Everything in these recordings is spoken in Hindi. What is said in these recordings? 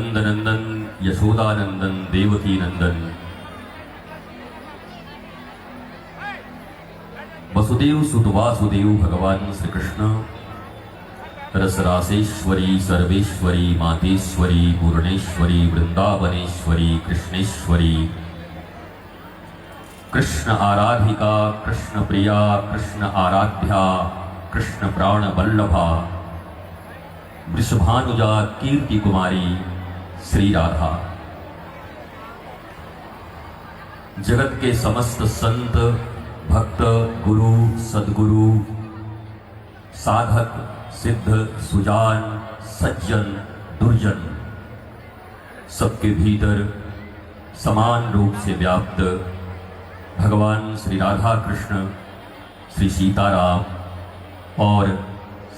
नंदनंदन यशोदानंदन देवकी नंदन वसुदेव सुत वासुदेव भगवान श्री कृष्ण रसरासेश्वरी सर्वेश्वरी मातेश्वरी पूर्णेश्वरी वृंदावनेश्वरी कृष्णेश्वरी कृष्ण आराधिका कृष्ण प्रिया कृष्ण आराध्या कृष्ण प्राण वल्लभा वृषभानुजा कीर्ति कुमारी श्री राधा। जगत के समस्त संत भक्त गुरु सद्गुरु साधक सिद्ध सुजान सज्जन दुर्जन सबके भीतर समान रूप से व्याप्त भगवान श्री राधा कृष्ण श्री सीताराम और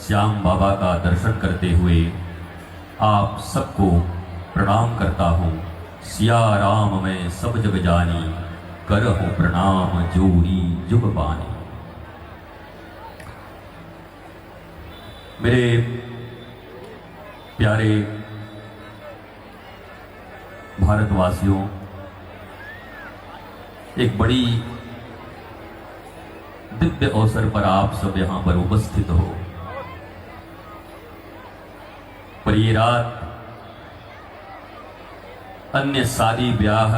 श्याम बाबा का दर्शन करते हुए आप सबको प्रणाम करता हूँ। सिया राम मैं सब जग जानी करहु प्रणाम जोरी जुग बानी। मेरे प्यारे भारतवासियों, एक बड़ी दिव्य अवसर पर आप सब यहां पर उपस्थित हो। पर ये रात अन्य शादी ब्याह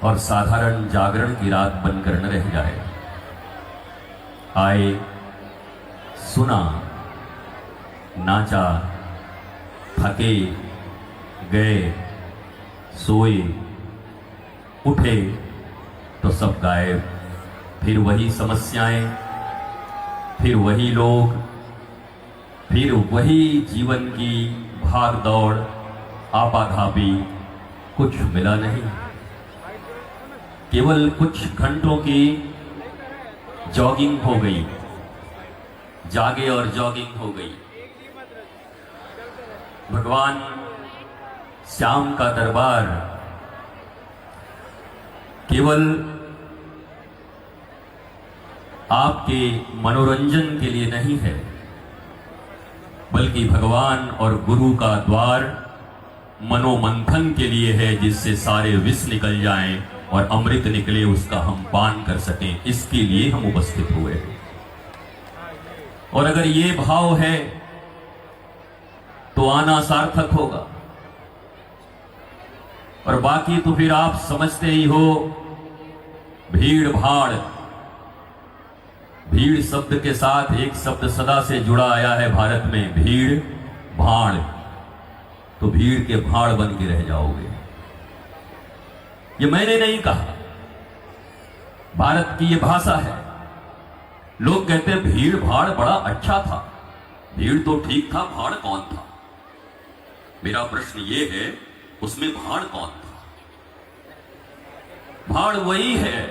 और साधारण जागरण की रात बनकर न रह जाए। आए, सुना, नाचा, थके, गए, सोए, उठे तो सब गायब। फिर वही समस्याएं, फिर वही लोग, फिर वही जीवन की भाग दौड़, आपाधापी। कुछ मिला नहीं। केवल कुछ घंटों की जॉगिंग हो गई, जागे और जॉगिंग हो गई। भगवान श्याम का दरबार केवल आपके मनोरंजन के लिए नहीं है, बल्कि भगवान और गुरु का द्वार मनोमंथन के लिए है, जिससे सारे विष निकल जाएं और अमृत निकले, उसका हम पान कर सकें। इसके लिए हम उपस्थित हुए हैं। और अगर ये भाव है तो आना सार्थक होगा, और बाकी तो फिर आप समझते ही हो। भीड़ भाड़, भीड़ शब्द के साथ एक शब्द सदा से जुड़ा आया है भारत में, भीड़ भाड़। तो भीड़ के भाड़ बन के रह जाओगे। ये मैंने नहीं कहा, भारत की ये भाषा है। लोग कहते हैं भीड़ भाड़ बड़ा अच्छा था। भीड़ तो ठीक था, भाड़ कौन था? मेरा प्रश्न ये है, उसमें भाड़ कौन था? भाड़ वही है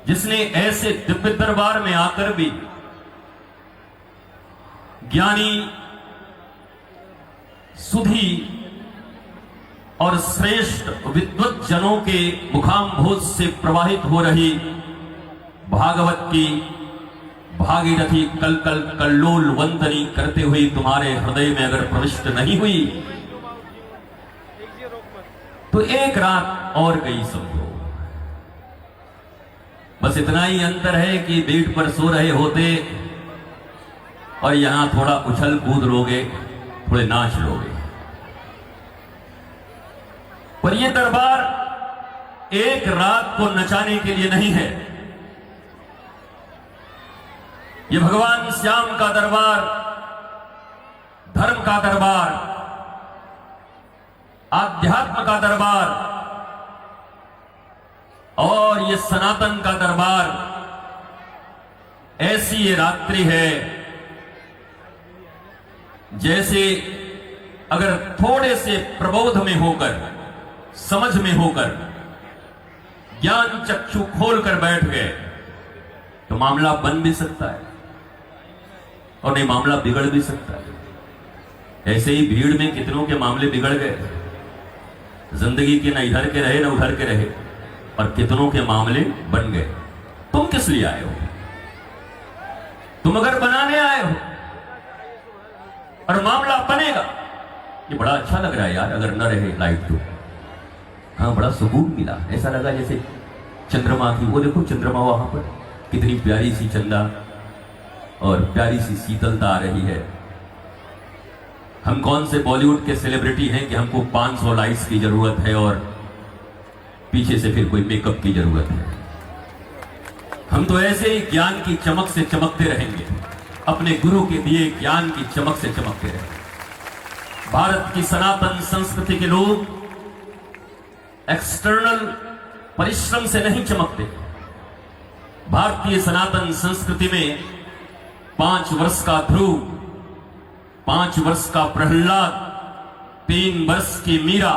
जिसने ऐसे दिव्य दरबार में आकर भी ज्ञानी, सुधी और श्रेष्ठ विद्वत जनों के मुखाम्भोज से प्रवाहित हो रही भागवत की भागीरथी कल कल कल्लोल वंदनी करते हुए तुम्हारे हृदय में अगर प्रविष्ट नहीं हुई तो एक रात और गई समझो। बस इतना ही अंतर है कि बेड पर सो रहे होते और यहां थोड़ा उछल कूद लोगे, थोड़े नाच लोगे। पर यह दरबार एक रात को नचाने के लिए नहीं है। यह भगवान श्याम का दरबार, धर्म का दरबार, आध्यात्म का दरबार और ये सनातन का दरबार। ऐसी ये रात्रि है जैसे अगर थोड़े से प्रबोध में होकर, समझ में होकर, ज्ञान चक्षु खोलकर बैठ गए तो मामला बन भी सकता है और नहीं मामला बिगड़ भी सकता है। ऐसे ही भीड़ में कितनों के मामले बिगड़ गए। जिंदगी के न इधर के रहे न उधर के रहे और कितनों के मामले बन गए। तुम किस लिए आए हो? तुम अगर बनाने आए हो और मामला बनेगा। ये बड़ा अच्छा लग रहा है यार, अगर न रहे लाइट तो। हाँ, बड़ा सुकून मिला, ऐसा लगा जैसे चंद्रमा की, वो देखो चंद्रमा वहां पर, कितनी प्यारी सी चंदा और प्यारी सी शीतलता आ रही है। हम कौन से बॉलीवुड के सेलिब्रिटी हैं कि हमको 500 लाइट्स की जरूरत है और पीछे से फिर कोई मेकअप की जरूरत है। हम तो ऐसे ही ज्ञान की चमक से चमकते रहेंगे, अपने गुरु के दिए ज्ञान की चमक से चमकते रहेंगे। भारत की सनातन संस्कृति के लोग एक्सटर्नल परिश्रम से नहीं चमकते। भारतीय सनातन संस्कृति में 5 वर्ष का ध्रुव, 5 वर्ष का प्रहलाद, 3 वर्ष की मीरा,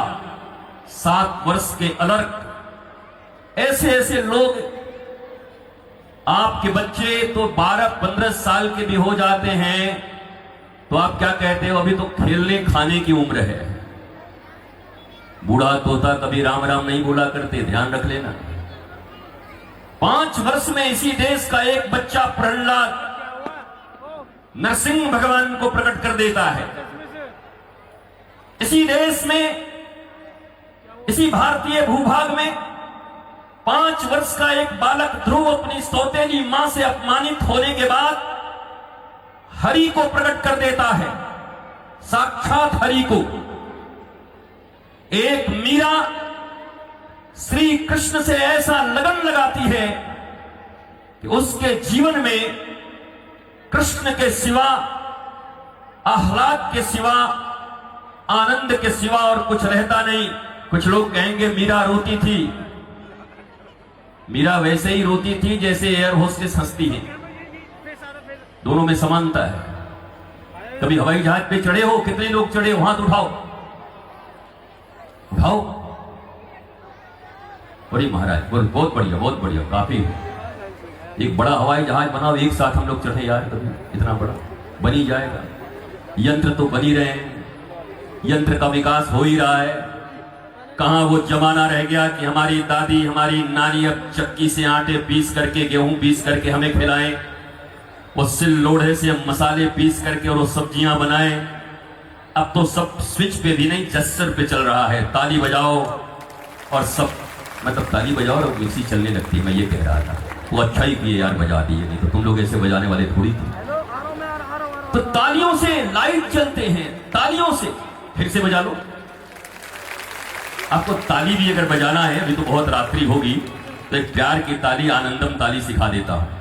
7 वर्ष के अलर्क, ऐसे ऐसे लोग। आपके बच्चे तो 12-15 साल के भी हो जाते हैं तो आप क्या कहते हो, अभी तो खेलने खाने की उम्र है। बूढ़ा तोता कभी राम राम नहीं बोला करते, ध्यान रख लेना। 5 वर्ष में इसी देश का एक बच्चा प्रहलाद नरसिंह भगवान को प्रकट कर देता है। इसी देश में, इसी भारतीय भूभाग में 5 वर्ष का एक बालक ध्रुव अपनी सौतेली मां से अपमानित होने के बाद हरि को प्रकट कर देता है, साक्षात हरि को। एक मीरा श्री कृष्ण से ऐसा लगन लगाती है कि उसके जीवन में कृष्ण के सिवा, आह्लाद के सिवा, आनंद के सिवा और कुछ रहता नहीं। कुछ लोग कहेंगे मीरा रोती थी। मीरा वैसे ही रोती थी जैसे एयर होस्टेस हंसती है, दोनों में समानता है। कभी हवाई जहाज पे चढ़े हो? कितने लोग चढ़े हो? हाथ उठाओ, उठाओ। बड़ी महाराज, बहुत बढ़िया, बहुत बढ़िया, काफी। एक बड़ा हवाई जहाज बनाओ, एक साथ हम लोग चढ़े यार, कभी इतना बड़ा बन ही जाएगा। यंत्र तो बन ही रहे हैं, यंत्र का विकास हो ही रहा है। कहां वो जमाना रह गया कि हमारी दादी, हमारी नानी अब चक्की से आटे पीस करके, गेहूं पीस करके हमें खिलाएं, वो सिल लोढ़े से हम मसाले पीस करके और वो सब्जियां बनाएं। अब तो सब स्विच पे भी नहीं, जस्सर पे चल रहा है। ताली बजाओ और सब, मतलब ताली बजाओ और मिक्सी चलने लगती है। मैं ये कह रहा था, वो अच्छा ही किए यार, बजा दिए, नहीं तो तुम लोग ऐसे बजाने वाले थोड़ी थे। तो तालियों से लाइट चलते हैं, तालियों से। फिर से बजा लो। आपको ताली भी अगर बजाना है, अभी तो बहुत रात्रि होगी, तो एक प्यार की ताली, आनंदम ताली सिखा देता हूं।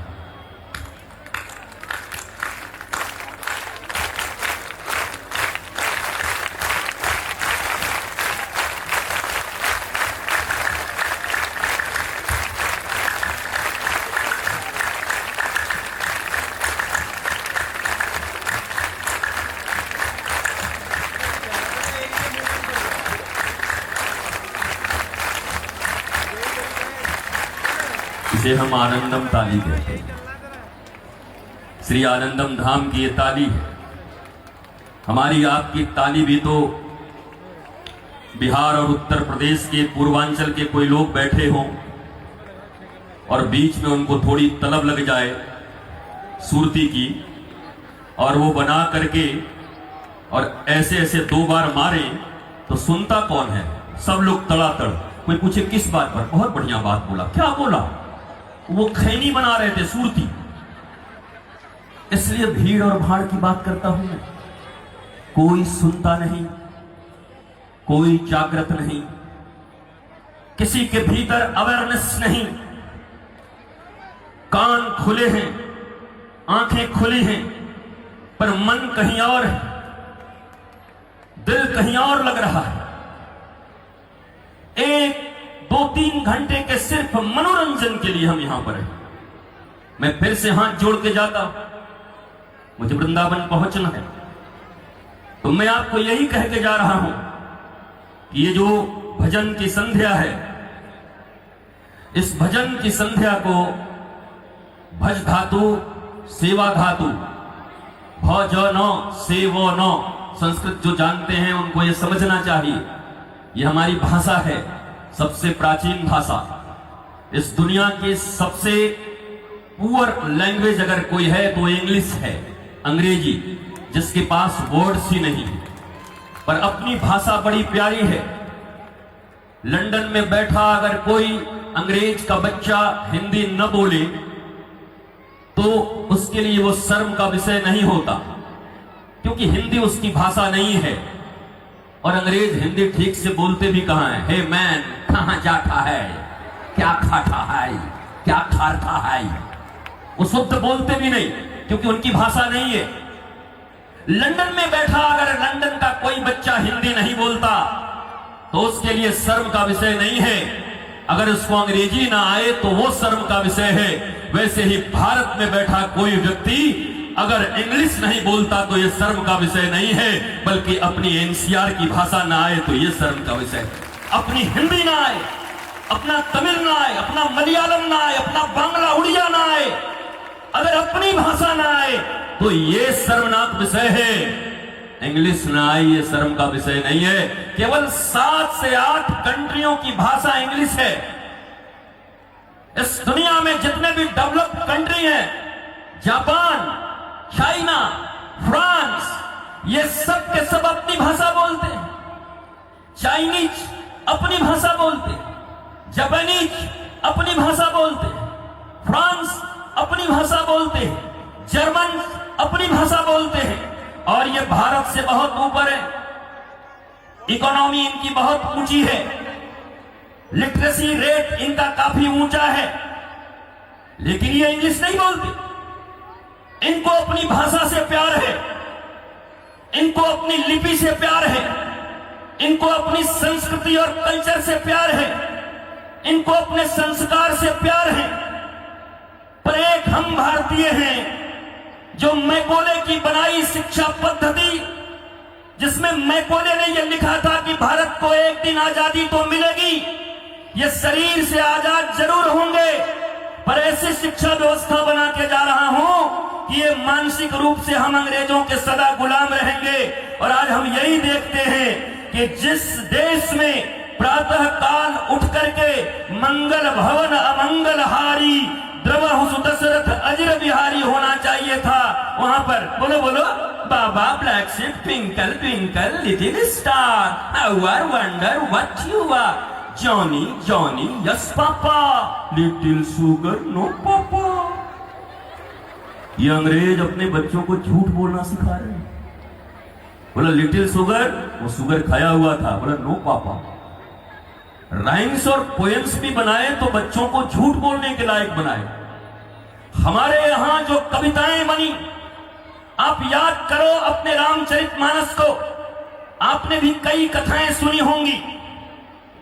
इसे हम आनंदम ताली कहते हैं। श्री आनंदम धाम की ये ताली है। हमारी आपकी ताली भी तो बिहार और उत्तर प्रदेश के पूर्वांचल के कोई लोग बैठे हों और बीच में उनको थोड़ी तलब लग जाए सुरती की, और वो बना करके और ऐसे ऐसे 2 बार मारे तो सुनता कौन है? सब लोग तड़ातड़। कोई पूछे किस बात पर? बहुत बढ़िया बात बोला। क्या बोला? वो खैनी बना रहे थे, सूरती। इसलिए भीड़ और भाड़ की बात करता हूं मैं। कोई सुनता नहीं, कोई जागृत नहीं, किसी के भीतर अवेयरनेस नहीं। कान खुले हैं, आंखें खुली हैं, पर मन कहीं और है, दिल कहीं और लग रहा है। 1-2-3 घंटे के सिर्फ मनोरंजन के लिए हम यहां पर हैं। मैं फिर से हाथ जोड़ के जाता हूं, मुझे वृंदावन पहुंचना है। तो मैं आपको यही कह के जा रहा हूं कि ये जो भजन की संध्या है, इस भजन की संध्या को भज धातु, सेवा धातु, भजन सेवन, संस्कृत जो जानते हैं उनको ये समझना चाहिए। ये हमारी भाषा है, सबसे प्राचीन भाषा। इस दुनिया की सबसे पुअर लैंग्वेज अगर कोई है तो इंग्लिश है, अंग्रेजी। जिसके पास वर्ड्स ही नहीं, पर अपनी भाषा बड़ी प्यारी है। लंदन में बैठा अगर कोई अंग्रेज का बच्चा हिंदी न बोले तो उसके लिए वो शर्म का विषय नहीं होता, क्योंकि हिंदी उसकी भाषा नहीं है। और अंग्रेज हिंदी ठीक से बोलते भी कहां है? हे मैन, कहां जाता है, क्या खाता है, क्या खाता है, वो शुद्ध बोलते भी नहीं, क्योंकि उनकी भाषा नहीं है। लंदन में बैठा अगर लंदन का कोई बच्चा हिंदी नहीं बोलता तो उसके लिए शर्म का विषय नहीं है। अगर उसको अंग्रेजी ना आए तो वो शर्म का विषय है। वैसे ही भारत में बैठा कोई व्यक्ति अगर इंग्लिश नहीं बोलता तो ये शर्म का विषय नहीं है, बल्कि अपनी एनसीआर की भाषा ना आए तो ये शर्म का विषय है। अपनी हिंदी ना आए, अपना तमिल ना आए, अपना मलयालम ना आए, अपना बांग्ला उड़िया ना आए, अगर अपनी भाषा ना आए तो ये शर्मनाक विषय है। इंग्लिश ना आई ये शर्म का विषय नहीं है। केवल 7 से 8 कंट्रियों की भाषा इंग्लिश है। इस दुनिया में जितने भी डेवलप्ड कंट्री हैं, जापान, चाइना, फ्रांस, ये सब के सब अपनी भाषा बोलते हैं। चाइनीज अपनी भाषा बोलते, जापानीज अपनी भाषा बोलते, फ्रांस अपनी भाषा बोलते, जर्मन अपनी भाषा बोलते हैं। और ये भारत से बहुत ऊपर है, इकोनॉमी इनकी बहुत ऊंची है, लिटरेसी रेट इनका काफी ऊंचा है, लेकिन ये इंग्लिश नहीं बोलते। इनको अपनी भाषा से प्यार है, इनको अपनी लिपि से प्यार है, इनको अपनी संस्कृति और कल्चर से प्यार है, इनको अपने संस्कार से प्यार है। पर एक हम भारतीय हैं जो मैकोले की बनाई शिक्षा पद्धति, जिसमें मैकोले ने यह लिखा था कि भारत को एक दिन आजादी तो मिलेगी, ये शरीर से आजाद जरूर होंगे, पर ऐसी शिक्षा व्यवस्था बना के जा रहा हूं कि ये मानसिक रूप से हम अंग्रेजों के सदा गुलाम रहेंगे। और आज हम यही देखते हैं कि जिस देश में प्रातः काल उठ करके मंगल भवन अमंगल हारी द्रवहु सुदशरथ अजर बिहारी होना चाहिए था, वहां पर बोलो बोलो baa baa black sheep twinkle twinkle little star how are wonder what you are Johny Johny yes papa little sugar no papa. ये अंग्रेज अपने बच्चों को झूठ बोलना सिखा रहे हैं। बोला लिटिल शुगर, वो शुगर खाया हुआ था, बोला नो पापा। राइम्स और पोएम्स भी बनाए तो बच्चों को झूठ बोलने के लायक बनाए। हमारे यहां जो कविताएं बनी, आप याद करो अपने रामचरितमानस को, आपने भी कई कथाएं सुनी होंगी।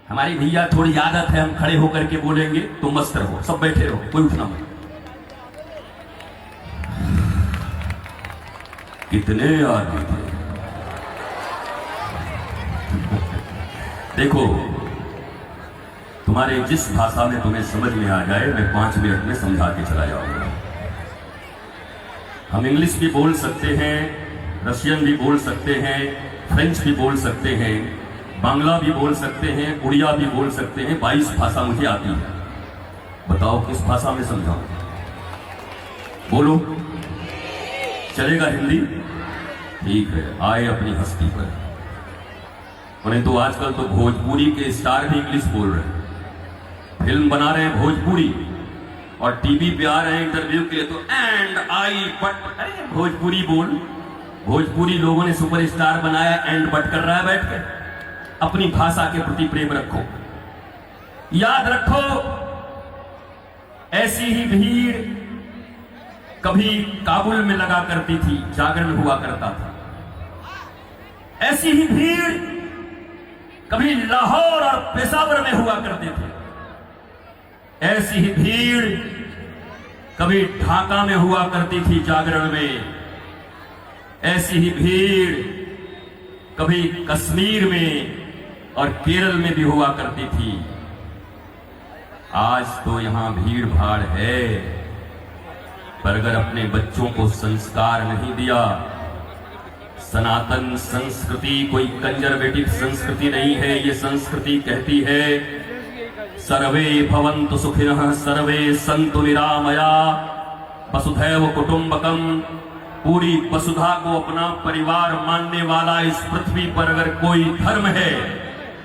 हमारी भैया थोड़ी आदत है, हम खड़े होकर के बोलेंगे तो मस्त रहो, सब बैठे रहो, कोई उठना मत। कितने आदमी थे देखो, तुम्हारे जिस भाषा में तुम्हें समझ में आ जाए मैं 5 मिनट में समझा के चला जाऊंगा। हम इंग्लिश भी बोल सकते हैं, रशियन भी बोल सकते हैं, फ्रेंच भी बोल सकते हैं, बांग्ला भी बोल सकते हैं, उड़िया भी बोल सकते हैं। 22 भाषा मुझे आती है। बताओ किस भाषा में समझाऊं? बोलो, चलेगा हिंदी? ठीक है, आए अपनी हस्ती पर। उन्हें तो आजकल तो भोजपुरी के स्टार भी इंग्लिश बोल रहे हैं, फिल्म बना रहे हैं भोजपुरी, और टीवी पे आ रहे हैं इंटरव्यू के लिए तो एंड आई बट, अरे भोजपुरी बोल। भोजपुरी लोगों ने सुपरस्टार बनाया, एंड बट कर रहा है बैठ के। अपनी भाषा के प्रति प्रेम रखो। याद रखो, ऐसी ही भीड़ कभी काबुल में लगा करती थी, जागरण हुआ करता था। ऐसी ही भीड़ कभी लाहौर और पेशावर में हुआ करते थे। ऐसी ही भीड़ कभी ढाका में हुआ करती थी जागरण में। ऐसी ही भीड़ कभी कश्मीर में और केरल में भी हुआ करती थी। आज तो यहां भीड़ भाड़ है, पर अगर अपने बच्चों को संस्कार नहीं दिया, सनातन संस्कृति कोई कंजर्वेटिव संस्कृति नहीं है। ये संस्कृति कहती है सर्वे भवन्तु सुखिनः, सर्वे सन्तु निरामया, वसुधैव कुटुम्बकम, पूरी वसुधा को अपना परिवार मानने वाला इस पृथ्वी पर अगर कोई धर्म है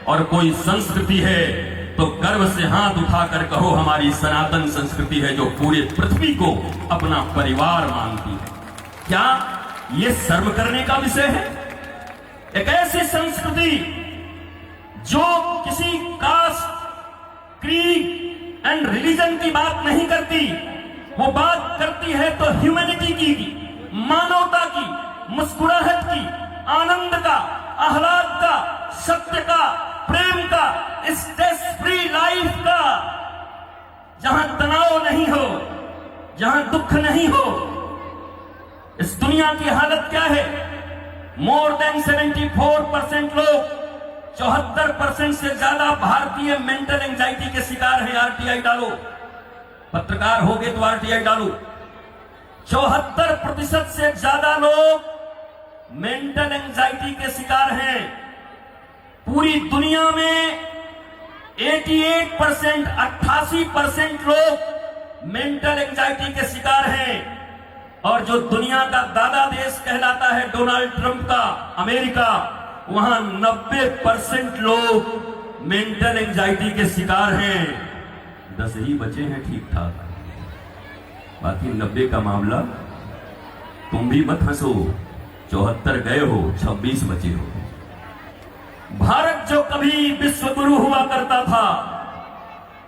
और कोई संस्कृति है तो गर्व से हाथ उठाकर कहो हमारी सनातन संस्कृति है, जो पूरे पृथ्वी को अपना परिवार मानती है। क्या ये शर्म करने का विषय है? एक ऐसी संस्कृति जो किसी कास्ट, क्रीड एंड रिलीजन की बात नहीं करती, वो बात करती है तो ह्यूमैनिटी की, मानवता की, मुस्कुराहट की, आनंद का, आह्लाद का, सत्य का, प्रेम का, स्ट्रेस फ्री लाइफ का, जहां तनाव नहीं हो, जहां दुख नहीं हो। इस दुनिया की हालत क्या है? मोर देन 74% लोग, 74% से ज्यादा भारतीय मेंटल एंजाइटी के शिकार हैं। आरटीआई डालो, पत्रकार हो गए तो आरटीआई डालो। 74% से ज्यादा लोग मेंटल एंजाइटी के शिकार हैं। पूरी दुनिया में 88%, 88% लोग मेंटल एंजाइटी के शिकार हैं। और जो दुनिया का दादा देश कहलाता है डोनाल्ड ट्रंप का अमेरिका, वहां 90% लोग मेंटल एंजाइटी के शिकार हैं। 10 ही बचे हैं ठीक ठाक, बाकी 90 का मामला। तुम भी मत हंसो, 74 गए हो, 26 बचे हो। भारत जो कभी विश्व गुरु हुआ करता था,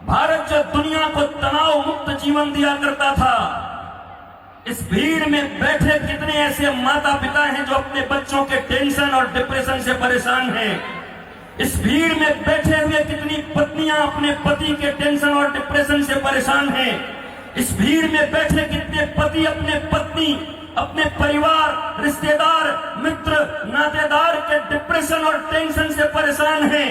भारत जो दुनिया को तनाव मुक्त जीवन दिया करता था, इस भीड़ में बैठे कितने ऐसे माता पिता हैं जो अपने बच्चों के टेंशन और डिप्रेशन से परेशान हैं। इस भीड़ में बैठे हुए कितनी पत्नियां अपने पति के टेंशन और डिप्रेशन से परेशान हैं। इस भीड़ में बैठे कितने पति अपने पत्नी, अपने परिवार, रिश्तेदार, मित्र, नातेदार के डिप्रेशन और टेंशन से परेशान हैं।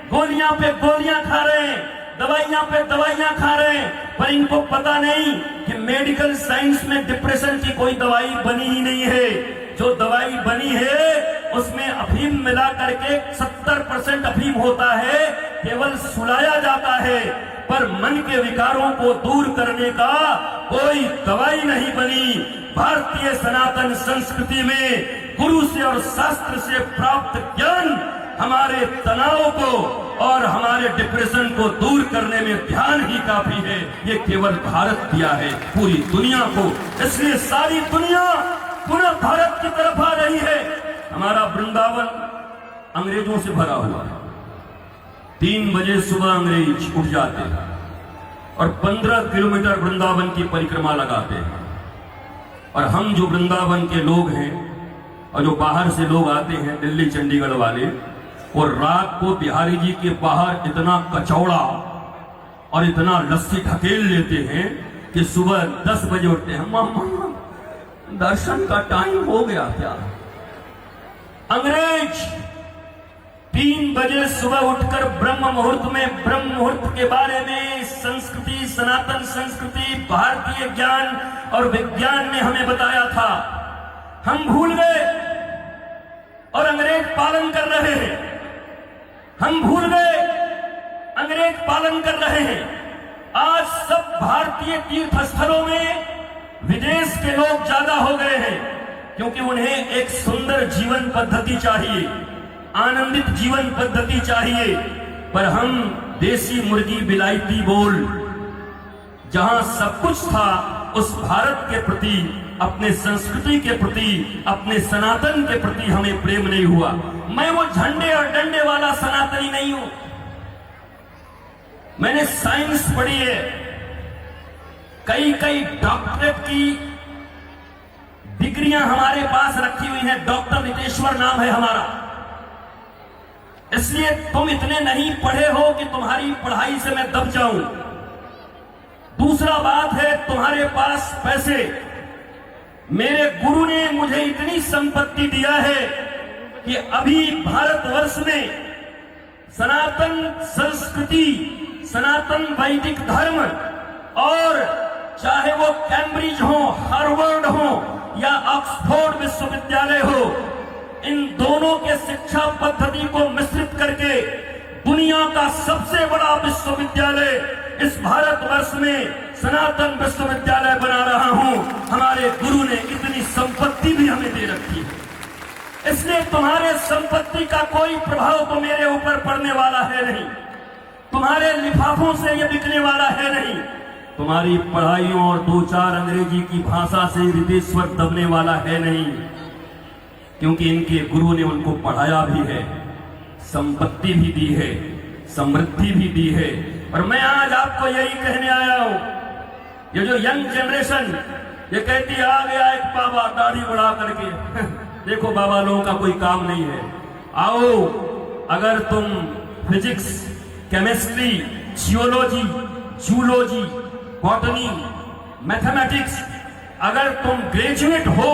गोलियां पे गोलियां खा रहे हैं, दवाइयां पे दवाइयां खा रहे हैं, पर इनको पता नहीं कि मेडिकल साइंस में डिप्रेशन की कोई दवाई बनी ही नहीं है। जो दवाई बनी है उसमें अफीम मिला करके 70% अफीम होता है, केवल सुलाया जाता है, पर मन के विकारों को दूर करने का कोई दवाई नहीं बनी। भारतीय सनातन संस्कृति में गुरु से और शास्त्र से प्राप्त ज्ञान हमारे तनाव को और हमारे डिप्रेशन को दूर करने में ध्यान ही काफी है। ये केवल भारत दिया है पूरी दुनिया को, इसलिए सारी दुनिया पुनः भारत की तरफ आ रही है। हमारा वृंदावन अंग्रेजों से भरा हुआ है। 3 बजे सुबह अंग्रेज उठ जाते हैं और 15 किलोमीटर वृंदावन की परिक्रमा लगाते हैं। और हम जो वृंदावन के लोग हैं और जो बाहर से लोग आते हैं, दिल्ली चंडीगढ़ वाले, और रात को बिहारी जी के बाहर इतना कचौड़ा और इतना लस्सी ढकेल लेते हैं कि सुबह 10 बजे उठते हैं। मामा दर्शन का टाइम हो गया क्या? अंग्रेज 3 बजे सुबह उठकर ब्रह्म मुहूर्त में, ब्रह्म मुहूर्त के बारे में संस्कृति, सनातन संस्कृति, भारतीय ज्ञान और विज्ञान ने हमें बताया था। हम भूल गए और अंग्रेज पालन कर रहे हैं। हम भूल गए, अंग्रेज पालन कर रहे हैं। आज सब भारतीय तीर्थ स्थलों में विदेश के लोग ज्यादा हो गए हैं, क्योंकि उन्हें एक सुंदर जीवन पद्धति चाहिए, आनंदित जीवन पद्धति चाहिए। पर हम देसी मुर्गी बिलायती बोल, जहां सब कुछ था, उस भारत के प्रति, अपने संस्कृति के प्रति, अपने सनातन के प्रति हमें प्रेम नहीं हुआ। मैं वो झंडे और डंडे वाला सनातनी नहीं हूं। मैंने साइंस पढ़ी है, कई डॉक्टरेट की डिग्रियां हमारे पास रखी हुई हैं। डॉक्टर नितेश्वर नाम है हमारा। इसलिए तुम इतने नहीं पढ़े हो कि तुम्हारी पढ़ाई से मैं दब जाऊं। दूसरा बात है, तुम्हारे पास पैसे। मेरे गुरु ने मुझे इतनी संपत्ति दिया है कि अभी भारतवर्ष में सनातन संस्कृति, सनातन वैदिक धर्म, और चाहे वो कैम्ब्रिज हो, हार्वर्ड हो या ऑक्सफोर्ड विश्वविद्यालय हो, इन दोनों के शिक्षा पद्धति को मिश्रित करके दुनिया का सबसे बड़ा विश्वविद्यालय इस भारतवर्ष में सनातन विश्वविद्यालय बना रहा हूं। हमारे गुरु ने इतनी संपत्ति हमें दे रखी है। इसलिए तुम्हारे संपत्ति का कोई प्रभाव तो मेरे ऊपर पड़ने वाला है नहीं, तुम्हारे लिफाफों से ये बिकने वाला है नहीं, तुम्हारी पढ़ाइयों और दो चार अंग्रेजी की भाषा से रितेश्वर दबने वाला है नहीं, क्योंकि इनके गुरु ने उनको पढ़ाया भी है, संपत्ति भी दी है, समृद्धि भी दी है। और मैं आज आपको यही कहने आया हूं, ये जो यंग जनरेशन ये कहती आ गया एक बाबा दाढ़ी बढ़ा करके देखो बाबा लोगों का कोई काम नहीं है। आओ, अगर तुम physics, chemistry, geology, zoology, botany, mathematics अगर तुम ग्रेजुएट हो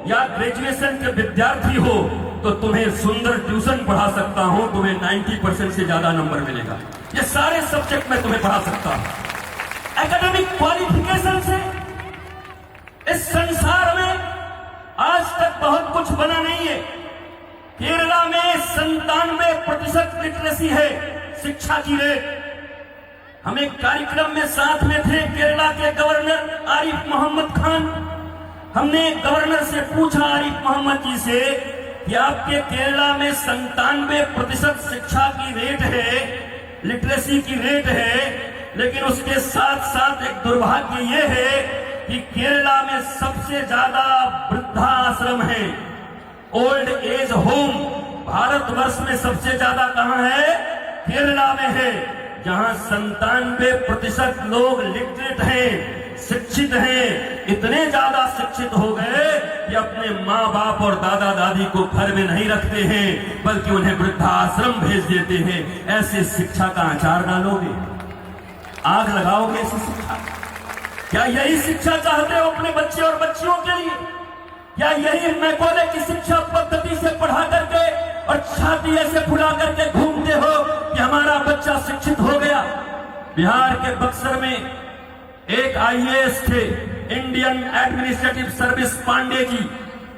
या ग्रेजुएशन के विद्यार्थी हो तो तुम्हें सुंदर ट्यूशन पढ़ा सकता हूं, तुम्हें 90% से ज्यादा नंबर मिलेगा। ये सारे सब्जेक्ट में तुम्हें पढ़ा सकता हूं। एकेडमिक क्वालिफिकेशन से इस संसार में आज तक बहुत कुछ बना नहीं है। केरला में 97% लिटरेसी है, शिक्षा की रेट। हम एक कार्यक्रम में साथ में थे, केरला के गवर्नर आरिफ मोहम्मद खान। हमने गवर्नर से पूछा, आरिफ मोहम्मद जी से, कि आपके केरला में 97% शिक्षा की रेट है, लिटरेसी की रेट है, लेकिन उसके साथ साथ एक दुर्भाग्य ये है कि केरला में सबसे ज्यादा वृद्धाश्रम है, ओल्ड एज होम। भारतवर्ष में सबसे ज्यादा कहां है? केरला में है, जहां 97% लोग लिटरेट हैं, शिक्षित हैं। इतने ज्यादा शिक्षित हो गए कि अपने माँ बाप और दादा दादी को घर में नहीं रखते हैं, बल्कि उन्हें वृद्धाश्रम भेज देते हैं। ऐसे शिक्षा का आचार डालोगे, आग लगाओगे ऐसी शिक्षा? क्या यही शिक्षा चाहते हो अपने बच्चे और बच्चियों के लिए? क्या यही मैकॉले की शिक्षा पद्धति से पढ़ा करके और छाती ऐसे फुला करके घूमते हो कि हमारा बच्चा शिक्षित हो गया? बिहार के बक्सर में एक आईएएस थे, Indian administrative service Pandey ji,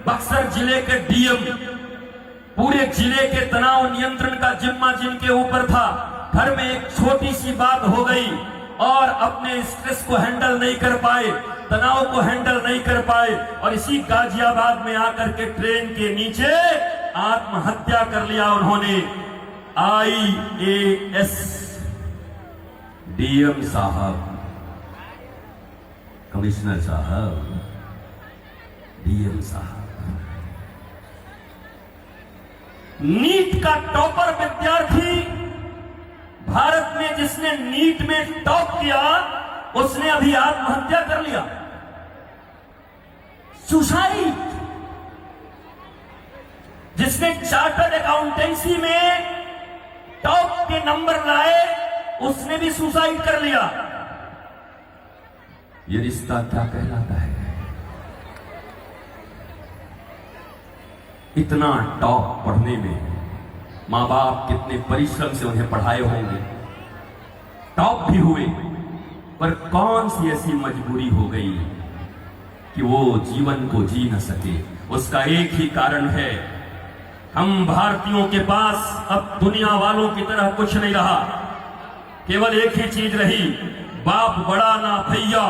Buxar जिले के डीएम। पूरे जिले के तनाव नियंत्रण का जिम्मा जिनके ऊपर था। घर में एक छोटी सी बात हो गई और अपने स्ट्रेस को हैंडल नहीं कर पाए, तनाव को हैंडल नहीं कर पाए, और इसी गाजियाबाद में आकर के ट्रेन के नीचे आत्महत्या कर लिया उन्होंने। आईएएस डीएम साहब, कमिश्नर साहब, डीएम साहब, नीट का टॉपर विद्यार्थी, भारत में जिसने नीट में टॉप किया, उसने अभी आत्महत्या कर लिया, सुसाइड। जिसने चार्टर्ड अकाउंटेंसी में टॉप के नंबर लाए, उसने भी सुसाइड कर लिया। ये रिश्ता क्या कहलाता है? इतना टॉप पढ़ने में मां बाप कितने परिश्रम से उन्हें पढ़ाए होंगे, टॉप भी हुए, पर कौन सी ऐसी मजबूरी हो गई कि वो जीवन को जी न सके? उसका एक ही कारण है, हम भारतीयों के पास अब दुनिया वालों की तरह कुछ नहीं रहा। केवल एक ही चीज रही, बाप बड़ा ना भैया,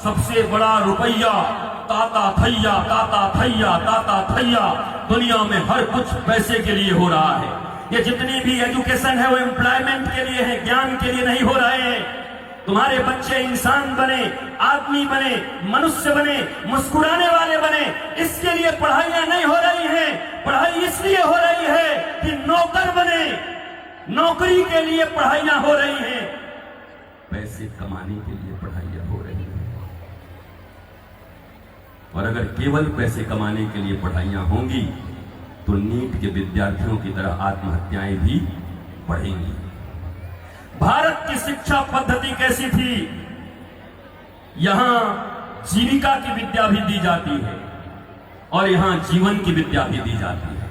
सबसे बड़ा रुपया, ताता थैया, ताता थैया, ताता थैया। दुनिया में हर कुछ पैसे के लिए हो रहा है। ये जितनी भी एजुकेशन है वो एम्प्लॉयमेंट के लिए है, ज्ञान के लिए नहीं हो रहे हैं। तुम्हारे बच्चे इंसान बने, आदमी बने, मनुष्य बने, मुस्कुराने वाले बने, इसके लिए पढ़ाइयां नहीं हो रही हैं। पढ़ाई इसलिए हो रही है कि नौकर बने, नौकरी के लिए पढ़ाइयां हो रही हैं, पैसे कमाने के लिए पढ़ाइयां हो रही हैं। और अगर केवल पैसे कमाने के लिए पढ़ाइयां होंगी तो नीट के विद्यार्थियों की तरह आत्महत्याएं भी बढ़ेंगी। भारत की शिक्षा पद्धति कैसी थी? यहां जीविका की विद्या भी दी जाती है और यहां जीवन की विद्या भी दी जाती है।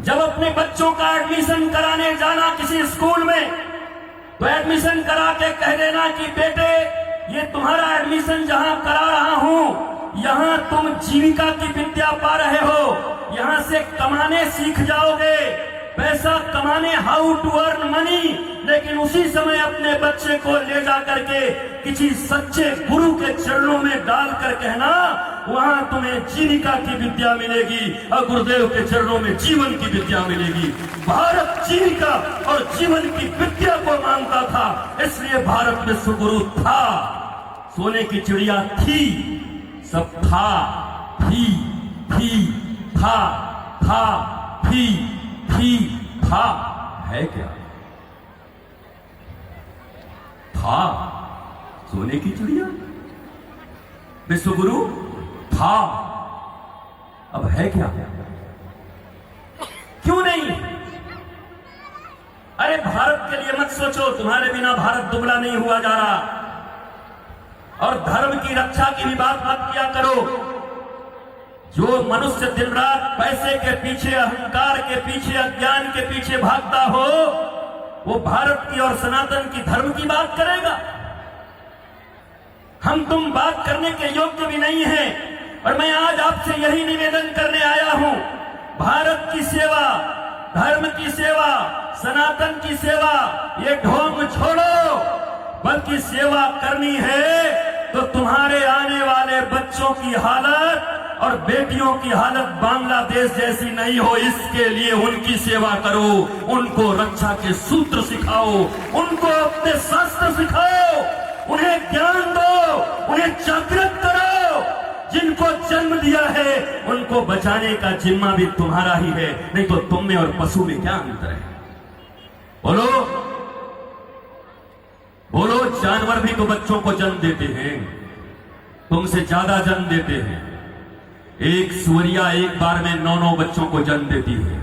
जब अपने बच्चों का एडमिशन कराने जाना किसी स्कूल में, तो एडमिशन करा के कह देना कि बेटे ये तुम्हारा एडमिशन जहां करा रहा हूं, यहां तुम जीविका की विद्या पा रहे हो, यहां से कमाने सीख जाओगे, पैसा कमाने, हाउ टू अर्न मनी। लेकिन उसी समय अपने बच्चे को ले जा करके किसी सच्चे गुरु के चरणों में डालकर कहना, वहां तुम्हें जीविका की विद्या मिलेगी और गुरुदेव के चरणों में जीवन की विद्या मिलेगी। भारत जीविका और जीवन की विद्या को मानता था, इसलिए भारत में सुगुरु था। सोने की चिड़िया थी, सब था, थी, था, थी, था, है क्या? था सोने की चिड़िया, विश्वगुरु था, अब है क्या? क्यों नहीं? अरे भारत के लिए मत सोचो, तुम्हारे बिना भारत दुबला नहीं हुआ जा रहा। और धर्म की रक्षा की भी बात मत किया करो। जो मनुष्य दिन रात पैसे के पीछे, अहंकार के पीछे, अज्ञान के पीछे भागता हो, वो भारत की और सनातन की धर्म की बात करेगा। हम तुम बात करने के योग्य भी नहीं हैं। और मैं आज आपसे यही निवेदन करने आया हूं, भारत की सेवा, धर्म की सेवा, सनातन की सेवा, ये ढोंग छोड़ो, बल्कि सेवा करनी है तो तुम्हारे आने वाले बच्चों की हालत और बेटियों की हालत बांग्लादेश जैसी नहीं हो, इसके लिए उनकी सेवा करो, उनको रक्षा के सूत्र सिखाओ, उनको अपने शास्त्र सिखाओ, उन्हें ज्ञान दो, उन्हें जागृत करो। जिनको जन्म दिया है उनको बचाने का जिम्मा भी तुम्हारा ही है, नहीं तो तुम में और पशु में क्या अंतर है? बोलो बोलो, जानवर भी तो बच्चों को जन्म देते हैं, तुमसे ज्यादा जन्म देते हैं। एक सुअरिया एक बार में 9 बच्चों को जन्म देती है,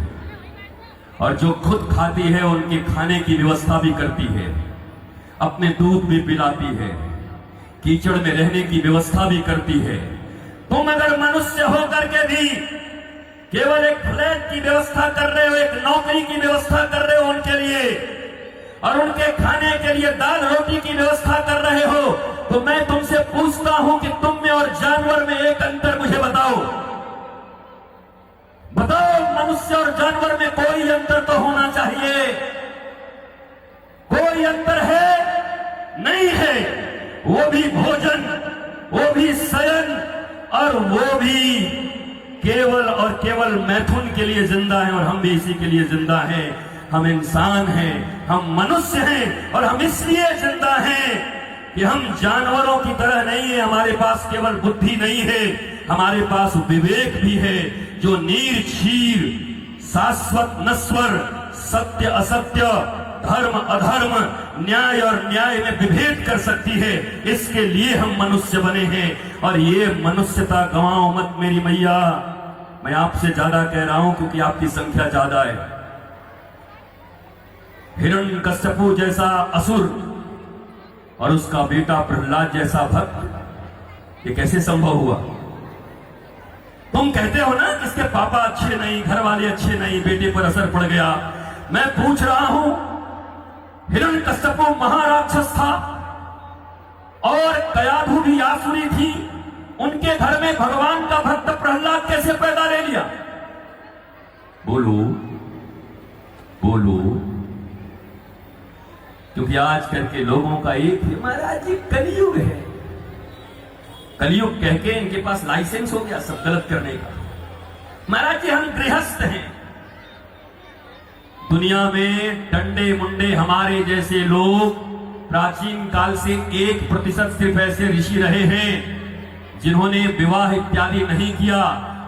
और जो खुद खाती है उनके खाने की व्यवस्था भी करती है, अपने दूध भी पिलाती है, कीचड़ में रहने की व्यवस्था भी करती है। तुम अगर मनुष्य होकर के भी केवल एक फ्लैट की व्यवस्था कर रहे हो, एक नौकरी की व्यवस्था कर रहे हो उनके लिए, और उनके खाने के लिए दाल रोटी की व्यवस्था कर रहे हो, तो मैं तुमसे पूछता हूं कि तुम में और जानवर में एक अंतर मुझे बताओ। बताओ, मनुष्य और जानवर में कोई अंतर तो होना चाहिए। कोई अंतर है? नहीं है। वो भी भोजन, वो भी शयन, और वो भी केवल और केवल मैथुन के लिए जिंदा है, और हम भी इसी के लिए जिंदा हैं। हम इंसान हैं, हम मनुष्य हैं, और हम इसलिए जिंदा हैं कि हम जानवरों की तरह नहीं है। हमारे पास केवल बुद्धि नहीं है, हमारे पास विवेक भी है, जो नीर क्षीर, शाश्वत नश्वर, सत्य असत्य, धर्म अधर्म, न्याय और न्याय में विभेद कर सकती है। इसके लिए हम मनुष्य बने हैं, और ये मनुष्यता गंवाओ मत मेरी मैया। मैं आपसे ज्यादा कह रहा हूं क्योंकि आपकी संख्या ज्यादा है। हिरण्यकश्यपु जैसा असुर और उसका बेटा प्रहलाद जैसा भक्त, ये कैसे संभव हुआ? तुम कहते हो ना कि इसके पापा अच्छे नहीं, घर वाले अच्छे नहीं, बेटे पर असर पड़ गया। मैं पूछ रहा हूं, हिरण्यकश्यपु महाराक्षस था और कयाधु भी आसुरी थी, उनके घर में भगवान का भक्त प्रहलाद कैसे पैदा ले लिया? बोलो बोलो। क्योंकि आजकल के लोगों का एक ही, महाराज जी कलयुग है, कलयुग कह के इनके पास लाइसेंस हो गया सब गलत करने का। महाराज जी हम गृहस्थ हैं, दुनिया में डंडे मुंडे हमारे जैसे लोग प्राचीन काल से 1% सिर्फ ऐसे ऋषि रहे हैं जिन्होंने विवाह इत्यादि नहीं किया,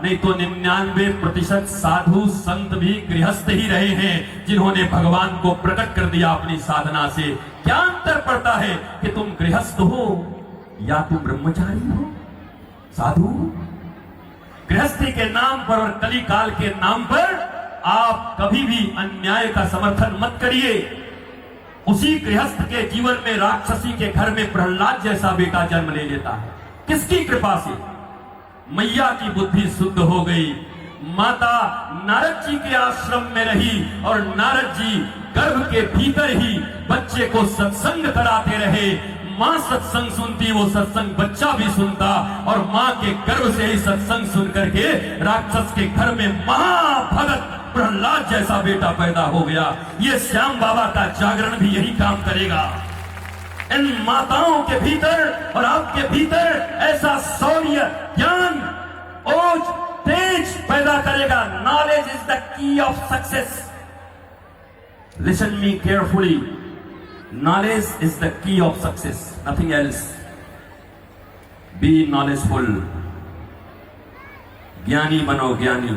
नहीं तो 99% साधु संत भी गृहस्थ ही रहे हैं जिन्होंने भगवान को प्रकट कर दिया अपनी साधना से। क्या अंतर पड़ता है कि तुम गृहस्थ हो या तुम ब्रह्मचारी हो, साधु हो? गृहस्थी के नाम पर और कली काल के नाम पर आप कभी भी अन्याय का समर्थन मत करिए। उसी गृहस्थ के जीवन में राक्षसी के घर में प्रहलाद जैसा बेटा जन्म ले लेता है। किसकी कृपा से? मैया की बुद्धि शुद्ध हो गई, माता नारद जी के आश्रम में रही और नारद जी गर्भ के भीतर ही बच्चे को सत्संग कराते रहे। माँ सत्संग सुनती, वो सत्संग बच्चा भी सुनता, और माँ के गर्भ से ही सत्संग सुन करके राक्षस के घर में महाभगत प्रहलाद जैसा बेटा पैदा हो गया। ये श्याम बाबा का जागरण भी यही काम करेगा। इन माताओं के भीतर और आपके भीतर ऐसा शौर्य, ज्ञान, ओज, तेज पैदा करेगा। Knowledge is the key of success. Listen me carefully, knowledge is the key of success, nothing else. Be knowledgeful, ज्ञानी बनो, ज्ञानी।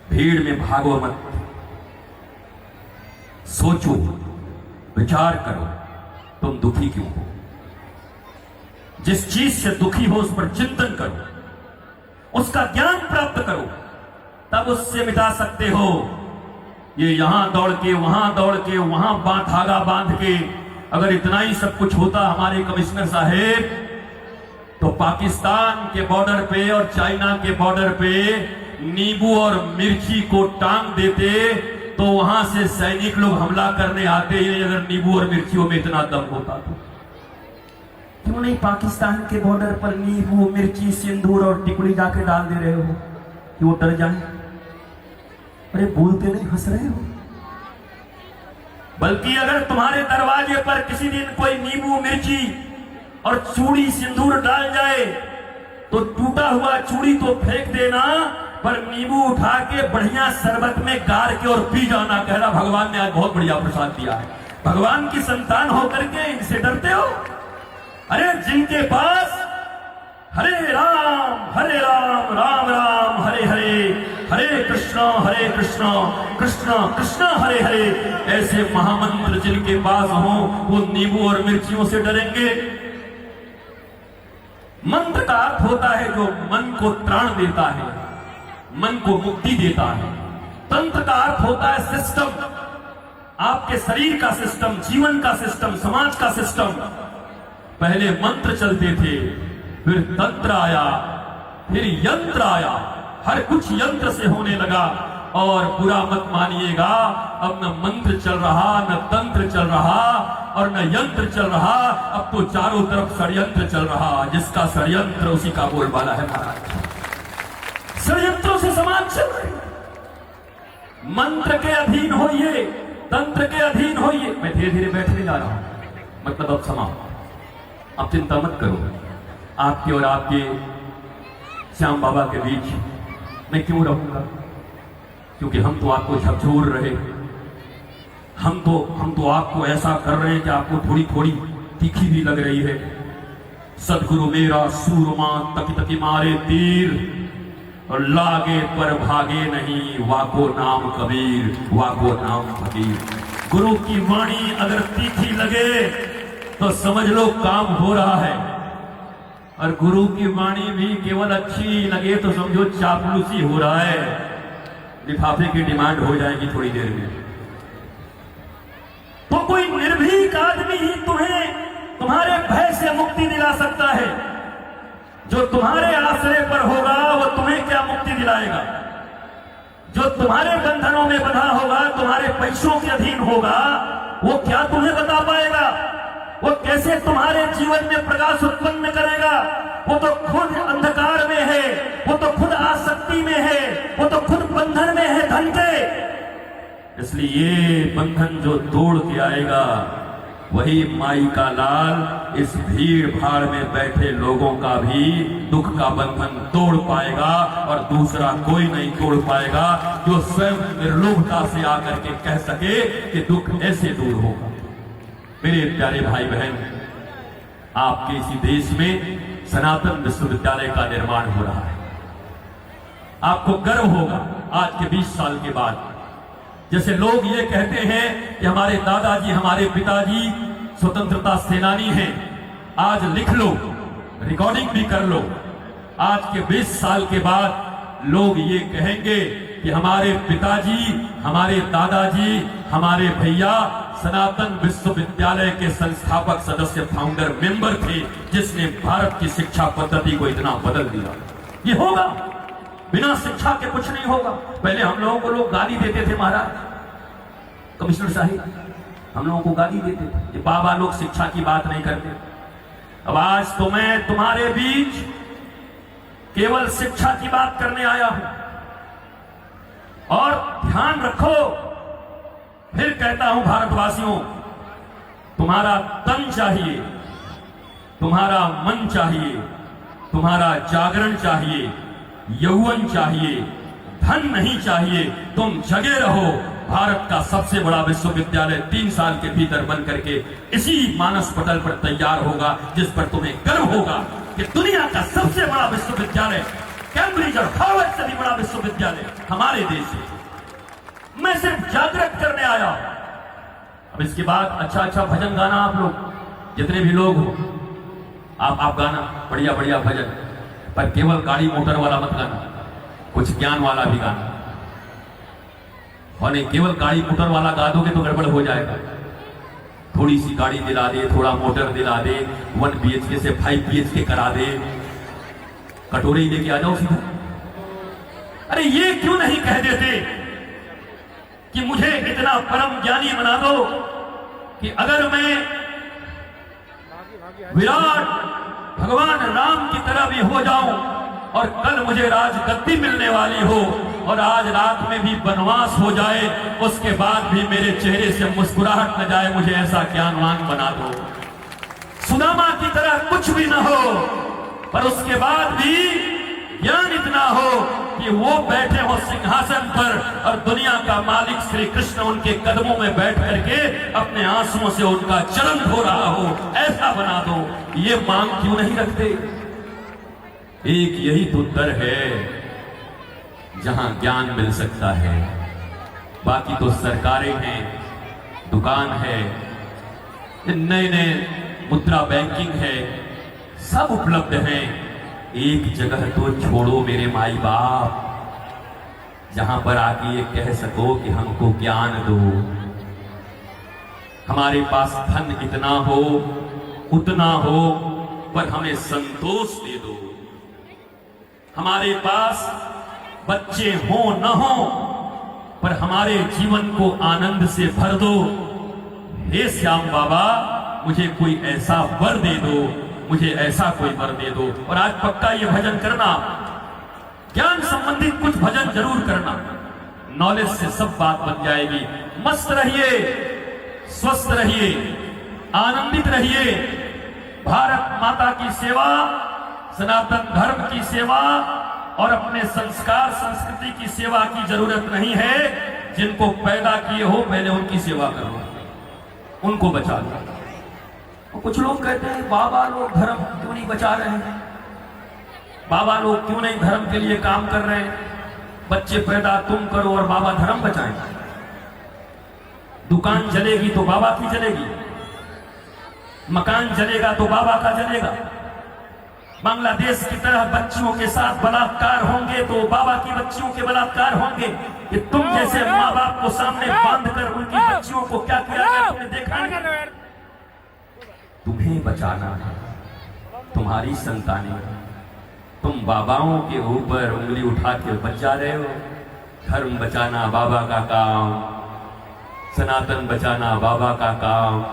भीड़ में भागो मत, सोचो, विचार करो, तुम दुखी क्यों हो। जिस चीज से दुखी हो उस पर चिंतन करो, उसका ज्ञान प्राप्त करो, तब उससे मिटा सकते हो। ये यहां दौड़ के वहां दौड़ के वहां धागा बांध के, अगर इतना ही सब कुछ होता हमारे कमिश्नर साहेब, तो पाकिस्तान के बॉर्डर पे और चाइना के बॉर्डर पे नींबू और मिर्ची को टांग देते, तो वहां से सैनिक लोग हमला करने आते हैं। अगर नींबू और मिर्चियों में इतना दम होता तो क्यों नहीं पाकिस्तान के बॉर्डर पर नींबू, मिर्ची, सिंदूर और टिकुली जाके डाल दे रहे हो कि वो डर जाए। अरे बोलते नहीं, हंस रहे हो। बल्कि अगर तुम्हारे दरवाजे पर किसी दिन कोई नींबू, मिर्ची और चूड़ी, सिंदूर डाल जाए, तो टूटा हुआ चूड़ी तो फेंक देना, पर नींबू उठा के बढ़िया शरबत में गार के और पी जाना। कहना भगवान ने आज बहुत बढ़िया प्रसाद दिया है। भगवान की संतान होकर के इनसे डरते हो। अरे जिनके पास हरे राम राम राम हरे हरे, हरे कृष्णा कृष्ण कृष्ण हरे हरे, ऐसे महामंत्र जिनके पास हो, वो नींबू और मिर्चियों से डरेंगे। मंत्र का अर्थ होता है जो मन को त्राण देता है, मन को मुक्ति देता है। तंत्र का अर्थ होता है सिस्टम, आपके शरीर का सिस्टम, जीवन का सिस्टम, समाज का सिस्टम। पहले मंत्र चलते थे, फिर तंत्र आया, फिर यंत्र आया। हर कुछ यंत्र से होने लगा। और बुरा मत मानिएगा, अब न मंत्र चल रहा, न तंत्र चल रहा और न यंत्र चल रहा, अब तो चारों तरफ षड्यंत्र चल रहा। जिसका षड्यंत्र उसी का बोलबाला है महाराज। षड्यंत्रों से समाज चल रही। मंत्र के अधीन होइए, तंत्र के अधीन होइए। मैं धीरे धीरे बैठने जा रहा हूं, मतलब अब समाप्त। आप चिंता मत करो, आपके और आपके श्याम बाबा के बीच मैं क्यों रहूंगा, क्योंकि हम तो आपको झकझोर रहे, हम तो आपको ऐसा कर रहे हैं कि आपको थोड़ी थोड़ी तीखी भी लग रही है। सदगुरु मेरा सूरमा तकी तकी मारे तीर, और लागे पर भागे नहीं, वाको नाम कबीर, वाको नाम फकीर। गुरु की वाणी अगर तीखी लगे तो समझ लो काम हो रहा है, और गुरु की वाणी भी केवल अच्छी लगे तो समझो चापलूसी हो रहा है। लिफाफे की डिमांड हो जाएगी थोड़ी देर में। तो कोई निर्भीक आदमी ही तुम्हें तुम्हारे भय से मुक्ति दिला सकता है। जो तुम्हारे आश्रय पर होगा वो तुम्हें क्या मुक्ति दिलाएगा। जो तुम्हारे बंधनों में बंधा होगा, तुम्हारे पैसों के अधीन होगा, वो क्या तुम्हें बता पाएगा। वो कैसे तुम्हारे जीवन में प्रकाश उत्पन्न करेगा। वो तो खुद अंधकार में है, वो तो खुद आसक्ति में है, वो तो खुद बंधन में है धन के। इसलिए ये बंधन जो तोड़ के आएगा, वही माई का लाल इस भीड़ भाड़ में बैठे लोगों का भी दुख का बंधन तोड़ पाएगा, और दूसरा कोई नहीं तोड़ पाएगा जो स्वयं निर्लोभता से आकर के कह सके कि दुख ऐसे दूर होगा। मेरे प्यारे भाई बहन, आपके इसी देश में सनातन विश्वविद्यालय का निर्माण हो रहा है। आपको गर्व होगा आज के 20 साल के बाद। जैसे लोग ये कहते हैं कि हमारे दादाजी, हमारे पिताजी स्वतंत्रता सेनानी हैं, आज लिख लो, रिकॉर्डिंग भी कर लो। आज के 20 साल के बाद लोग ये कहेंगे कि हमारे पिताजी, हमारे दादाजी, हमारे भैया सनातन विश्वविद्यालय के संस्थापक सदस्य, फाउंडर मेंबर थे, जिसने भारत की शिक्षा पद्धति को इतना बदल दिया। ये होगा, बिना शिक्षा के कुछ नहीं होगा। पहले हम लोगों को लोग गाली देते थे, महाराज कमिश्नर साहिब हम लोगों को गाली देते थे कि बाबा लोग शिक्षा की बात नहीं करते। अब आज तो मैं तुम्हारे बीच केवल शिक्षा की बात करने आया हूं। और ध्यान रखो, फिर कहता हूं भारतवासियों, तुम्हारा तन चाहिए, तुम्हारा मन चाहिए, तुम्हारा जागरण चाहिए, यौवन चाहिए, धन नहीं चाहिए। तुम जगे रहो। भारत का सबसे बड़ा विश्वविद्यालय 3 साल के भीतर बन करके इसी मानस पटल पर तैयार होगा, जिस पर तुम्हें गर्व होगा कि दुनिया का सबसे बड़ा विश्वविद्यालय, कैम्ब्रिज और हार्वर्ड से भी बड़ा विश्वविद्यालय हमारे देश में। मैं सिर्फ जागृत करने आया। अब इसके बाद अच्छा अच्छा भजन गाना, आप लोग जितने भी लोग हो, आप गाना बढ़िया बढ़िया भजन, पर केवल गाड़ी मोटर वाला मत गाना, कुछ ज्ञान वाला भी गाना। और नहीं, केवल गाड़ी मोटर वाला गा दोगे तो गड़बड़ हो जाएगा। थोड़ी सी गाड़ी दिला दे, थोड़ा मोटर दिला दे, 1 BHK से 5 BHK करा दे, कटोरे ही लेके आ जाओ सीधा। अरे ये क्यों नहीं कह देते कि मुझे इतना परम ज्ञानी बना दो कि अगर मैं विराट भगवान राम की तरह भी हो जाऊं और कल मुझे राजगद्दी मिलने वाली हो और आज रात में भी वनवास हो जाए, उसके बाद भी मेरे चेहरे से मुस्कुराहट न जाए, मुझे ऐसा ज्ञानवान बना दो। सुदामा की तरह कुछ भी न हो, पर उसके बाद भी ज्ञान इतना हो कि वो बैठे हो सिंहासन पर और दुनिया का मालिक श्री कृष्ण उनके कदमों में बैठ करके अपने आंसुओं से उनका चरण धो रहा हो, ऐसा बना दो। ये मांग क्यों नहीं रखते? एक यही तो दर है जहां ज्ञान मिल सकता है। बाकी तो सरकारें हैं, दुकान है, नए नए मुद्रा बैंकिंग है, सब उपलब्ध है। एक जगह तो छोड़ो मेरे माई बाप, जहां पर आके ये कह सको कि हमको ज्ञान दो। हमारे पास धन इतना हो, उतना हो, पर हमें संतोष दे दो। हमारे पास बच्चे हो न हो, पर हमारे जीवन को आनंद से भर दो। हे श्याम बाबा, मुझे कोई ऐसा वर दे दो, मुझे ऐसा कोई वर दे दो। और आज पक्का ये भजन करना, ज्ञान संबंधित कुछ भजन जरूर करना, नॉलेज से सब बात बन जाएगी। मस्त रहिए, स्वस्थ रहिए, आनंदित रहिए। भारत माता की सेवा, सनातन धर्म की सेवा और अपने संस्कार संस्कृति की सेवा की जरूरत नहीं है। जिनको पैदा किए हो पहले उनकी सेवा करो, उनको बचा लो। कुछ लोग कहते हैं बाबा लोग धर्म क्यों नहीं बचा रहे हैं, बाबा लोग क्यों नहीं धर्म के लिए काम कर रहे हैं। बच्चे पैदा तुम करो और बाबा धर्म बचाएं। दुकान जलेगी तो बाबा की जलेगी, मकान जलेगा तो बाबा का जलेगा। बांग्लादेश की तरह बच्चियों के साथ बलात्कार होंगे तो बाबा की बच्चियों के बलात्कार होंगे। कि तुम जैसे माँ बाप को सामने बांधकर उनकी बच्चियों को क्या किया गया तुमने देखा नहीं? तुम्हें बचाना है, तुम्हारी संतानें। तुम बाबाओं के ऊपर उंगली उठा के बच जा रहे हो। धर्म बचाना बाबा का काम, सनातन बचाना बाबा का काम,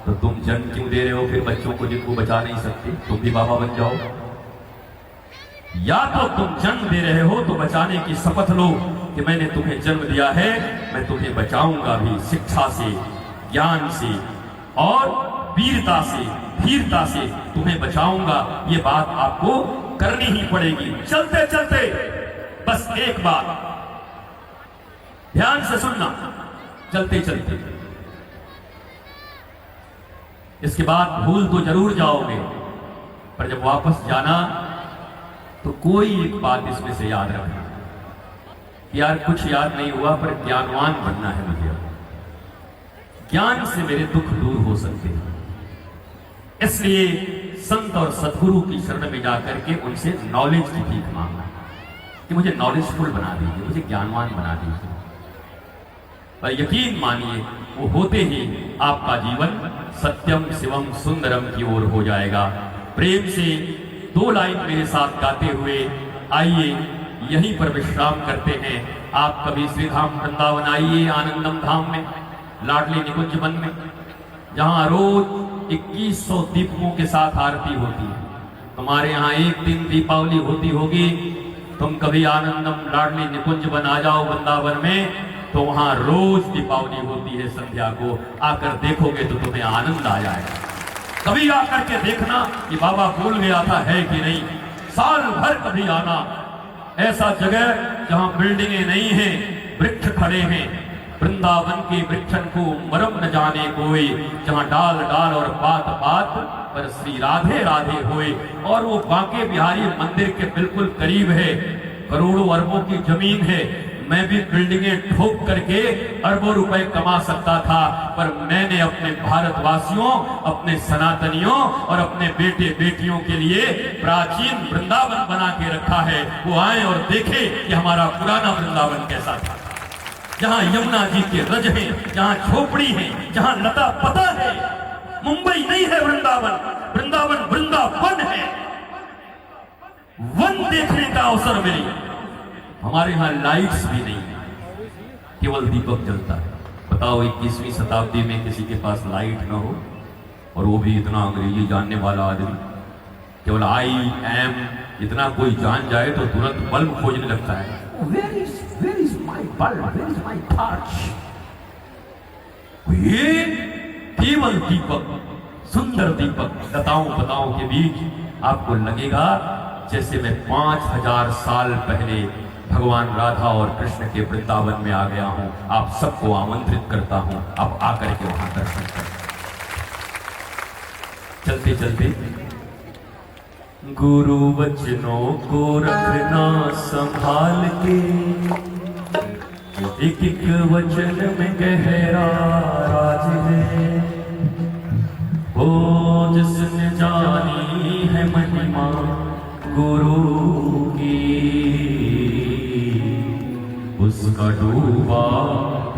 तो तुम जन्म क्यों दे रहे हो फिर बच्चों को जिनको बचा नहीं सकते? तुम भी बाबा बन जाओ। या तो तुम जन्म दे रहे हो तो बचाने की शपथ लो कि मैंने तुम्हें जन्म दिया है, मैं तुम्हें बचाऊंगा भी, शिक्षा से, ज्ञान से और वीरता से, धीरता से तुम्हें बचाऊंगा। ये बात आपको करनी ही पड़ेगी। चलते चलते बस एक बात ध्यान से सुनना, चलते चलते इसके बाद भूल तो जरूर जाओगे, पर जब वापस जाना तो कोई एक बात इसमें से याद रखना कि यार कुछ याद नहीं हुआ पर ज्ञानवान बनना है मुझे। ज्ञान से मेरे दुख दूर हो सकते हैं, इसलिए संत और सद्गुरु की शरण में जाकर के उनसे नॉलेज की भीख मांगना कि मुझे नॉलेजफुल बना दीजिए, मुझे ज्ञानवान बना दीजिए। और यकीन मानिए वो होते ही आपका जीवन सत्यम शिवम सुंदरम की ओर हो जाएगा। प्रेम से 2 लाइन मेरे साथ गाते हुए आइए यहीं पर विश्राम करते हैं। आप कभी श्री धाम वृंदावन आइए, आनंदम धाम में, लाडली निकुंज वन में, जहां रोज 2100 दीपकों के साथ आरती होती है। तुम्हारे यहाँ एक दिन दीपावली होती होगी, तुम कभी आनंदम लाडली निकुंज वन आ जाओ वृंदावन में, तो वहां रोज दीपावली होती है। संध्या को आकर देखोगे तो तुम्हें आनंद आ जाएगा। कभी आकर के देखना कि बाबा भूल गया था है कि नहीं। साल भर कभी आना। ऐसा जगह जहां बिल्डिंगें नहीं हैं, वृक्ष खड़े हैं, वृंदावन के वृक्षन को मरम न जाने कोई, जहां डाल डाल और बात बात पर श्री राधे राधे होए। और वो बांके बिहारी मंदिर के बिल्कुल करीब है। करोड़ों अरबों की जमीन है। मैं भी बिल्डिंगें ठोक करके अरबों रुपए कमा सकता था, पर मैंने अपने भारतवासियों, अपने सनातनियों और अपने बेटे बेटियों के लिए प्राचीन वृंदावन बना के रखा है। वो आए और देखे कि हमारा पुराना वृंदावन कैसा था, जहां यमुना जी के रज हैं, जहां झोपड़ी है, जहां लता पता है। मुंबई नहीं है वृंदावन, वृंदावन वृंदावन है। वन देखने का अवसर मिले। हमारे यहां लाइट्स भी नहीं है, केवल दीपक जलता है। बताओ 21वीं शताब्दी में किसी के पास लाइट ना हो, और वो भी इतना अंग्रेजी जानने वाला आदमी। केवल आई एम इतना कोई जान जाए तो तुरंत बल्ब खोजने लगता है। Where is my bulb? Where is my torch? ये केवल दीपक, सुंदर दीपक, लताओं पताओं के बीच आपको लगेगा जैसे मैं 5000 साल पहले भगवान राधा और कृष्ण के वृंदावन में आ गया हूं। आप सबको आमंत्रित करता हूं, आप आकर के वहां दर्शन करें। चलते चलते गुरु वचनों को रखना संभाल के, एक एक वचन में गहरा राज है। ओ जिसने जानी है महिमा गुरु की, उसका डूबा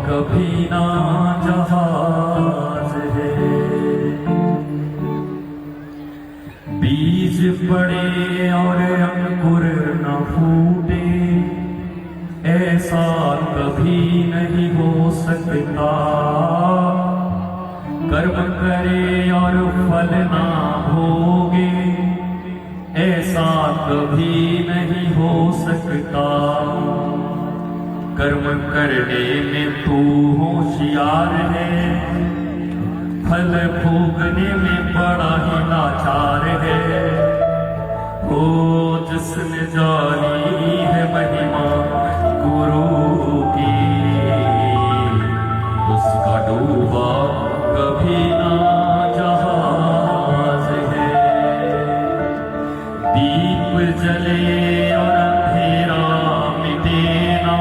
कभी ना जहाज है। बीज पड़े और अंकुर न फूटे, ऐसा कभी नहीं हो सकता। कर्म करे और फल ना भोगे, ऐसा कभी नहीं हो सकता। कर्म करने में तू होशियार है, फल भोगने में बड़ा ही लाचार है। ओ जिसने जानी है महिमा गुरु की, उसका डूबा कभी ना जहाज है। दीप जले और अंधेरा मिटे ना,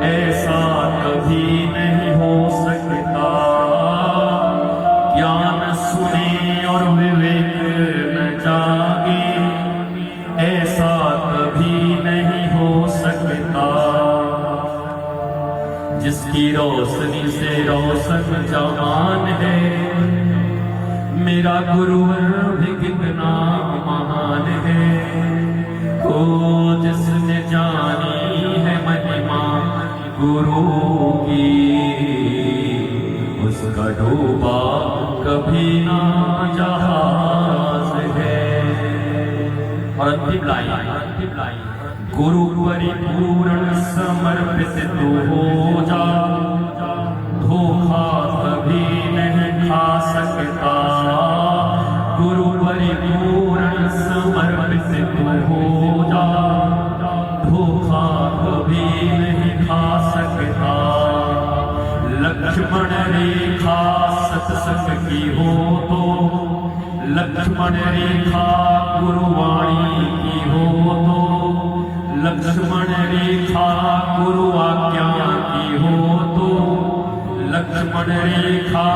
ऐसा कभी नहीं हो सकता। ज्ञान सुने और विवेक न जागे, ऐसा कभी नहीं हो सकता। जिसकी रोशनी से रोशन जवान है, मेरा गुरुवर भी कितना महान है। ओ जिसने जानी है महिमा गुरु की, उसका डूबा कभी ना जहाज है। और अंतिम लाइन, गुरु परिपूर्ण समर्पित तू हो जा, धोखा कभी नहीं खा सकता। गुरु परिपूर्ण समर्पित तू हो जा, धोखा कभी नहीं खा सकता। लक्ष्मण रेखा सत्संग की हो तो, लक्ष्मण रेखा गुरुवाणी की हो तो, लक्ष्मण रेखा गुरु आज्ञा की हो तो, लक्ष्मण रेखा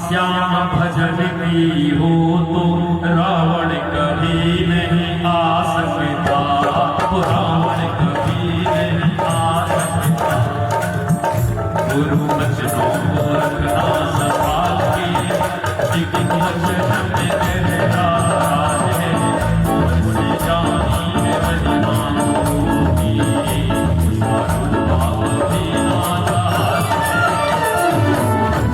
श्याम भजन की हो तो, रावण कभी नहीं आ सकता। रावण कभी नहीं आ सकता। गुरु वचनों को रखना संभाल के, एक एक वचन में गहरा राज है। उसने जानी है महिमा गुरु की, उसका डूबा कभी ना जहाज है।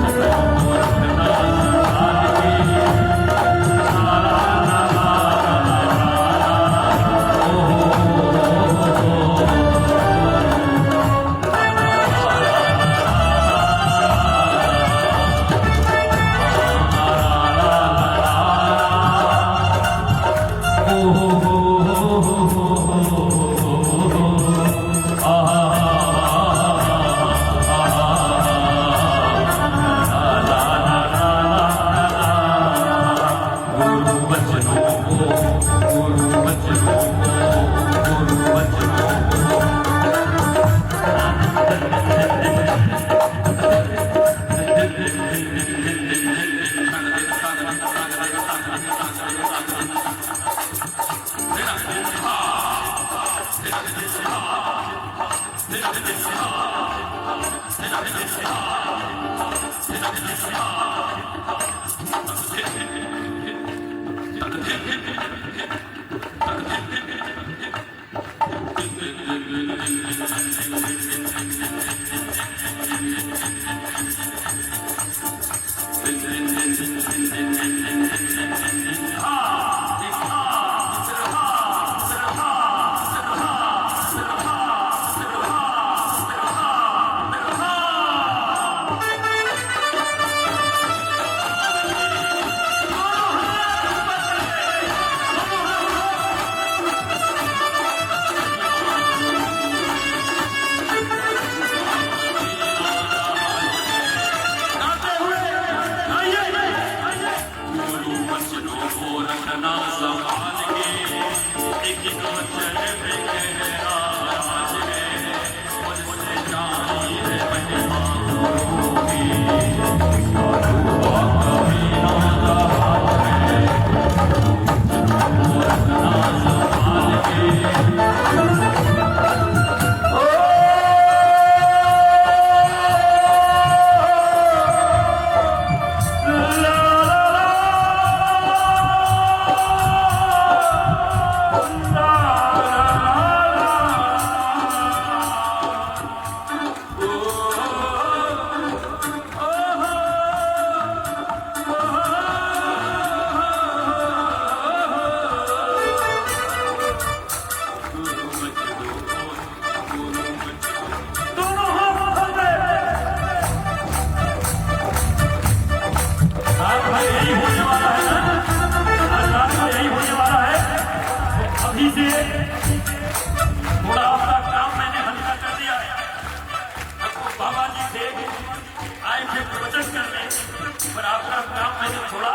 वचनों को रखना संभाल के, गाते हुए आइए रखना संभाल के एक नोचर में राज है मुझसे चाहिए महिमा की कभी ना जहाज है रखना संभाल के दोनों हाथ खोले। रात में यही होने वाला है ना, आज रात में यही होने वाला है। तो अभी से थोड़ा अपना काम मैंने हल्का कर दिया है। आपको बाबा जी थे आए थे प्रवचन करने, पर आपका काम मैंने थोड़ा